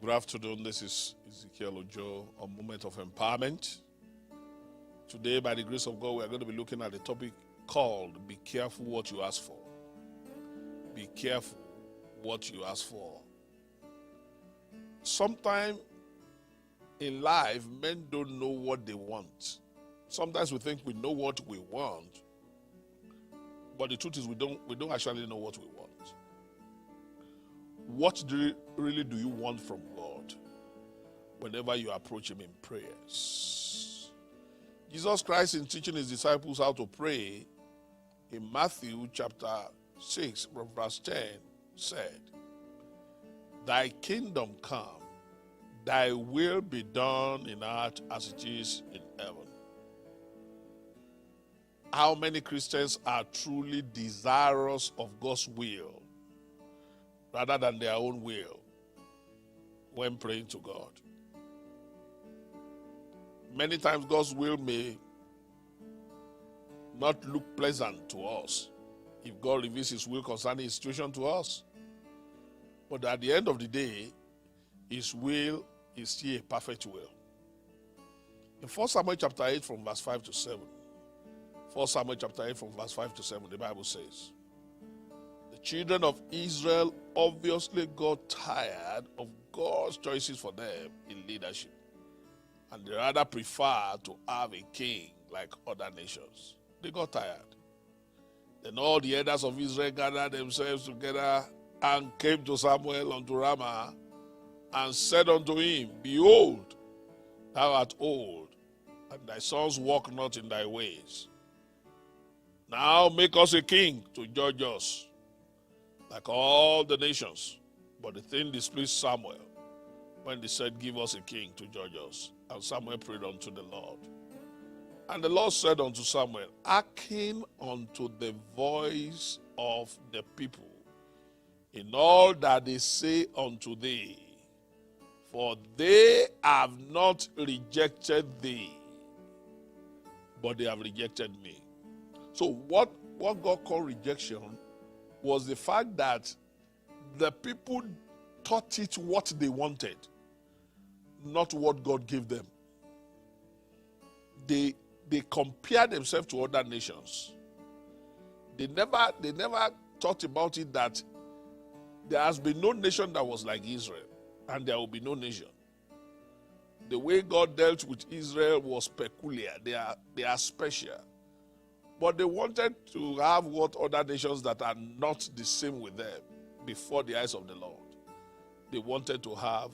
Good afternoon. This is Ezekiel Ojo on Moment of Empowerment. Today, by the grace of God, we are going to be looking at a topic called Be Careful What You Ask For. Be careful what you ask for. Sometimes in life, men don't know what they want. Sometimes we think we know what we want, but the truth is we don't actually know what we want. What really do you want from God whenever you approach Him in prayers? Jesus Christ, in teaching His disciples how to pray, in Matthew chapter 6, from verse 10, said, "Thy kingdom come, thy will be done in earth as it is in heaven." How many Christians are truly desirous of God's will rather than their own will when praying to God? Many times God's will may not look pleasant to us if God reveals His will concerning His situation to us. But at the end of the day, His will is still a perfect will. In 1 Samuel chapter 8 from verse 5 to 7, 1 Samuel chapter 8 from verse 5 to 7, the Bible says, the children of Israel obviously got tired of God's choices for them in leadership, and they rather prefer to have a king like other nations. They got tired. Then all the elders of Israel gathered themselves together and came to Samuel unto Ramah and said unto him, "Behold, thou art old, and thy sons walk not in thy ways. Now make us a king to judge us, like all the nations." But the thing displeased Samuel when they said, "Give us a king to judge us." And Samuel prayed unto the Lord. And the Lord said unto Samuel, "Hearken unto the voice of the people in all that they say unto thee, for they have not rejected thee, but they have rejected me." So what God called rejection was the fact that the people thought it what they wanted, not what God gave them. They compared themselves to other nations. They never thought about it that there has been no nation that was like Israel, and there will be no nation. The way God dealt with Israel was peculiar. They are special. But they wanted to have what other nations that are not the same with them before the eyes of the Lord. They wanted to have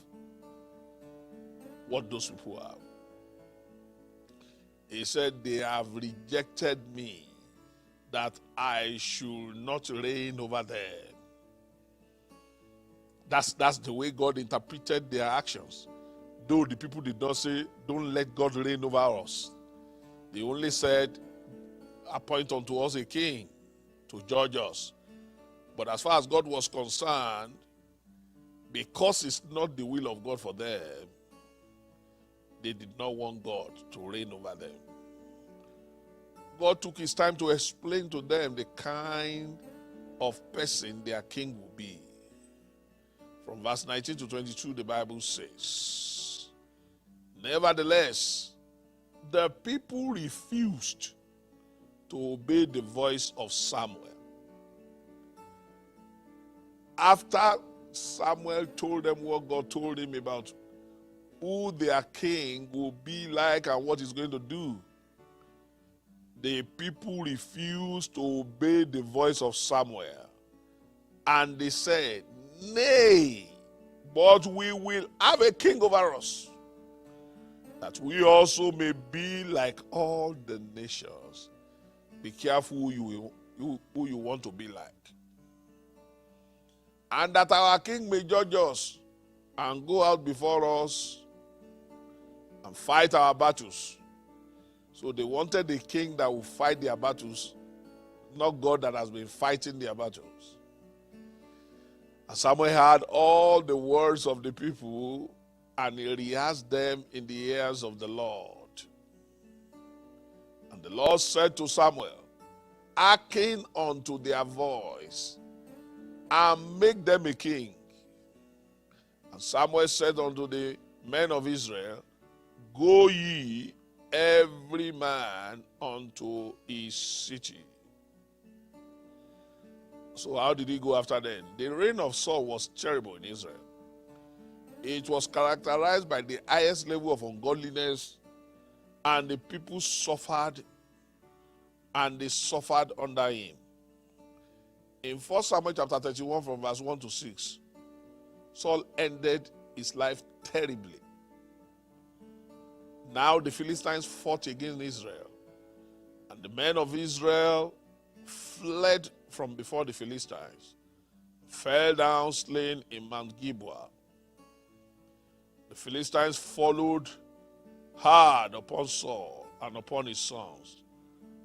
what those people have. He said, "They have rejected me, that I should not reign over them." That's the way God interpreted their actions. Though the people did not say, "Don't let God reign over us." They only said, "Appoint unto us a king to judge us." But as far as God was concerned, because it's not the will of God for them, they did not want God to reign over them. God took His time to explain to them the kind of person their king will be. From verse 19 to 22, the Bible says, "Nevertheless, the people refused to obey the voice of Samuel." After Samuel told them what God told him about who their king will be like and what he's going to do, the people refused to obey the voice of Samuel. And they said, "Nay, but we will have a king over us, that we also may be like all the nations." Be careful who you want to be like. "And that our king may judge us and go out before us and fight our battles." So they wanted a king that will fight their battles, not God that has been fighting their battles. And Samuel heard all the words of the people, and he rehearsed them in the ears of the Lord. And the Lord said to Samuel, "Hearken unto their voice, and make them a king." And Samuel said unto the men of Israel, Go ye every man unto his city. So how did he go after them? The reign of Saul was terrible in Israel. It was characterized by the highest level of ungodliness, and the people suffered, and they suffered under him. In 1 Samuel chapter 31 from verse 1 to 6, Saul ended his life terribly. Now the Philistines fought against Israel, and the men of Israel fled from before the Philistines, fell down slain in Mount Gilboa. The Philistines followed hard upon Saul and upon his sons,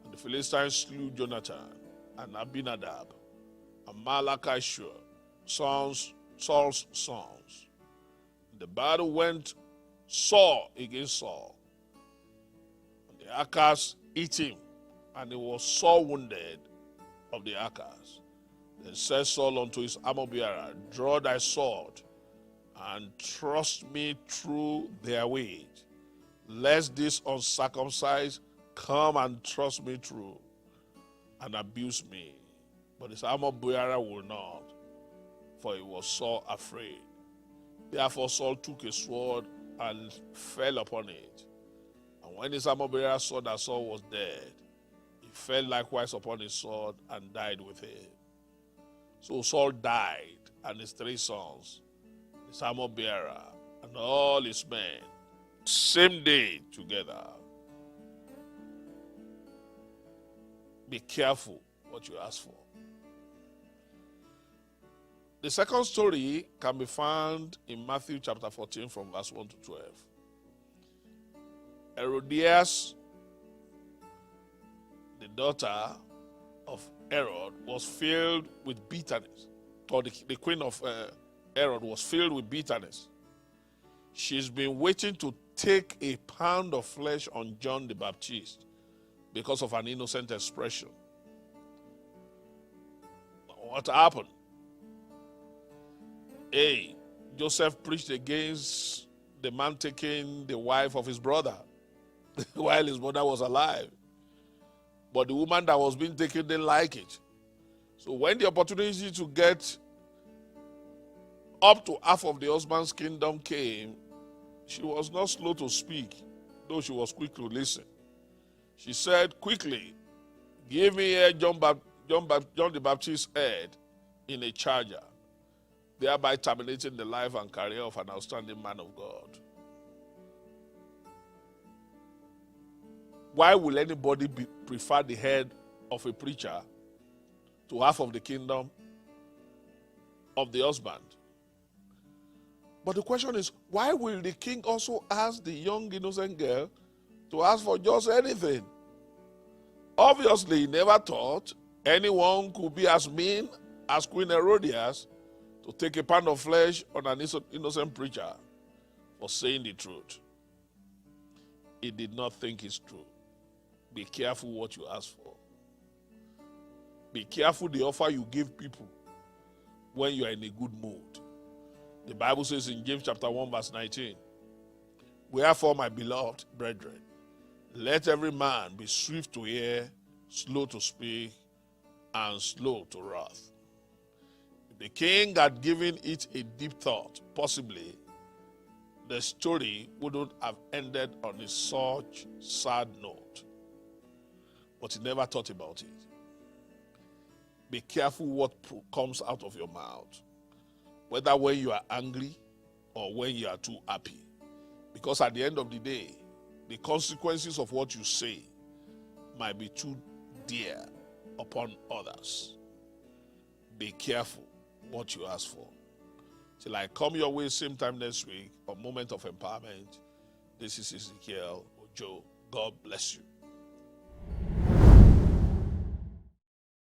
and the Philistines slew Jonathan and Abinadab and Malchishua, Saul's sons. The battle went sore against Saul, and the Archers hit him, and he was sore wounded of the Archers. Then said Saul unto his armor-bearer, Draw thy sword, and thrust me through their weight, lest this uncircumcised come and thrust me through and abuse me. But his armor-bearer would not, for he was sore afraid. Therefore Saul took a sword and fell upon it. And when his armor-bearer saw that Saul was dead, he fell likewise upon his sword and died with him. So Saul died, and his 3 sons, his armor-bearer, and all his men, same day together. Be careful what you ask for. The second story can be found in Matthew chapter 14 from verse 1 to 12. Herodias, the daughter of Herod, was filled with bitterness, or the queen of Herod was filled with bitterness. She's been waiting to take a pound of flesh on John the Baptist because of an innocent expression. What happened? Joseph preached against the man taking the wife of his brother while his brother was alive. But the woman that was being taken didn't like it. So when the opportunity to get up to half of the husband's kingdom came, she was not slow to speak, though she was quick to listen. She said, Quickly, give me here John the Baptist's head in a charger, thereby terminating the life and career of an outstanding man of God. Why will anybody prefer the head of a preacher to half of the kingdom of the husband? But the question is, why will the king also ask the young innocent girl to ask for just anything? Obviously, he never thought anyone could be as mean as Queen Herodias to take a pound of flesh on an innocent preacher for saying the truth. He did not think it's true. Be careful what you ask for. Be careful the offer you give people when you are in a good mood. The Bible says in James chapter 1 verse 19, Wherefore, my beloved brethren, let every man be swift to hear, slow to speak, and slow to wrath. If the king had given it a deep thought, possibly the story wouldn't have ended on a such sad note. But he never thought about it. Be careful what comes out of your mouth, whether when you are angry or when you are too happy. Because at the end of the day, the consequences of what you say might be too dear upon others. Be careful what you ask for. Till I come your way same time next week on Moment of Empowerment. This is Ezekiel Ojo. God bless you.